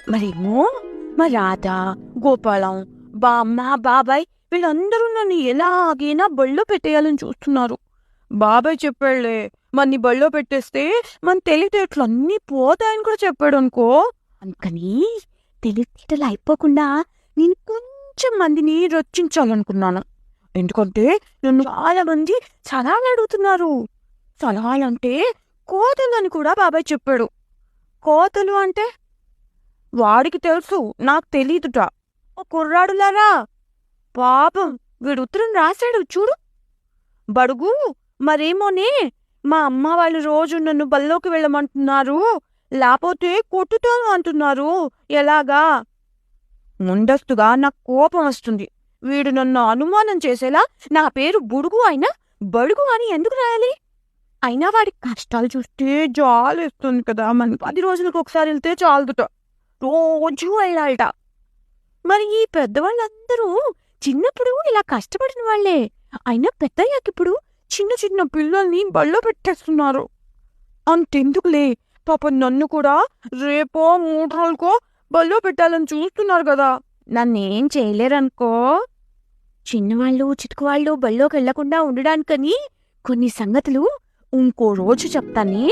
మరేమో మా రాధ, గోపాలం, బామ్మ, బాబాయ్ వీళ్ళందరూ నన్ను ఎలాగైనా బళ్ళో పెట్టేయాలని చూస్తున్నారు. బాబాయ్ చెప్పాడులే, మన్ని బళ్ళో పెట్టేస్తే మన తెలివితేటలు అన్నీ పోతాయని కూడా చెప్పాడు అనుకో. అందుకని తెలివితేటలు అయిపోకుండా నేను కొంచెం మందిని రక్షించాలనుకున్నాను. ఎందుకంటే నన్ను చాలా మంది సలహాలు అడుగుతున్నారు. సలహాలంటే కోతలు అని కూడా బాబాయ్ చెప్పాడు. కోతలు అంటే వాడికి తెలుసు, నాకు తెలీదుట. ఓ కుర్రాడులారా, పాపం వీడు ఉత్తరం రాశాడు చూడు. బడుగు మరేమోనే, మా అమ్మ వాళ్ళు రోజు నన్ను బల్లోకి వెళ్ళమంటున్నారు, లేకపోతే కొట్టుతాను అంటున్నారు. ఎలాగా? ముందస్తుగా నాకు కోపం వస్తుంది. వీడు నన్ను అనుమానం చేసేలా నా పేరు బుడుగు అయినా బడుగు అని ఎందుకు రాయాలి? అయినా వాడి కష్టాలు చూస్తే జాలేస్తుంది కదా. మన 10 రోజులకు ఒకసారి వెళ్తే చాలదుట, రోజూ వెళ్ళాలట. మరి ఈ పెద్దవాళ్ళందరూ చిన్నప్పుడు ఇలా కష్టపడిన వాళ్లే, అయినా పెద్దయ్యాకిప్పుడు చిన్న చిన్న పిల్లల్ని బళ్ళో పెట్టేస్తున్నారు. అంతెందుకులే, పాపం నన్ను కూడా రేపో 3 రోజులకో బళ్ళో పెట్టాలని చూస్తున్నారు కదా. నన్నేం చేయలేరనుకో. చిన్నవాళ్ళు చితుకువాళ్ళు బళ్ళోకి వెళ్లకుండా ఉండడానికని కొన్ని సంగతులు ఇంకో రోజు చెప్తానే.